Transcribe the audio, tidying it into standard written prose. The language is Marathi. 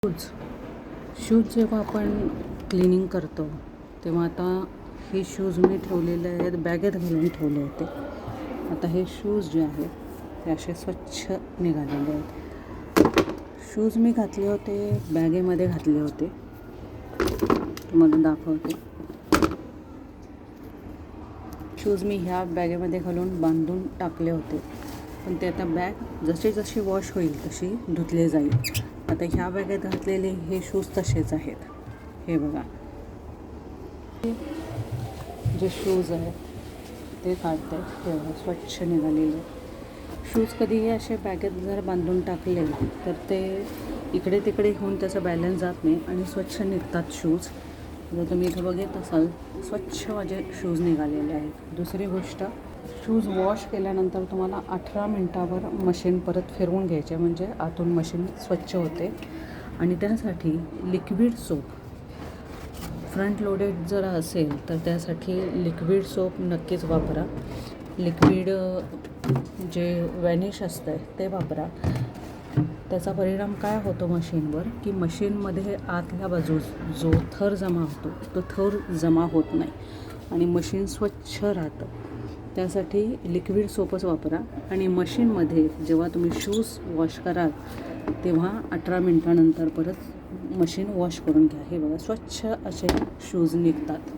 शूज जेव्हा आपण क्लिनिंग करतो तेव्हा आता हे शूज मी ठेवलेले आहेत, बॅगेत घालून ठेवले होते. आता हे शूज जे आहेत ते असे स्वच्छ निघालेले आहेत. शूज मी घातले होते, बॅगेमध्ये घातले होते. तुम्हाला दाखवते. शूज मी ह्या बॅगेमध्ये घालून बांधून टाकले होते, पण ते आता बॅग जशी जशी वॉश होईल तशी धुतले जाईल. आता ह्या बॅगेत घातलेले हे शूज तसेच आहेत. हे बघा, जे शूज आहेत ते काढते, ते स्वच्छ निघालेले. शूज कधीही असे बॅगेत जर बांधून टाकले तर ते इकडे तिकडे होऊन त्याचा बॅलन्स जात नाही आणि स्वच्छ निघतात शूज. जर तुम्ही इथं बघत असाल, स्वच्छ माझे शूज निघालेले आहेत. दुसरी गोष्ट, शूज वॉश केल्यानंतर तुम्हाला 18 मिनटावर मशीन परत फिरवून घ्यायचे, म्हणजे आतून मशीन स्वच्छ होते. आणि त्यासाठी लिक्विड सोप, फ्रंट लोडेड जर असेल तर त्यासाठी लिक्विड सोप नक्कीच वापरा. लिक्विड जे व्हॅनिश असतं ते वापरा. त्याचा परिणाम काय होतो मशीनवर, की मशीनमध्ये आतल्या बाजूस जो थर जमा होतो तो थर जमा होत नाही आणि मशीन स्वच्छ राहतं. त्यासाठी लिक्विड सोपच वापरा. आणि मशीनमध्ये जेव्हा तुम्ही शूज वॉश कराल तेव्हा 18 मिनटानंतर परत मशीन वॉश करून घ्या. हे बघा, स्वच्छ असे शूज निघतात.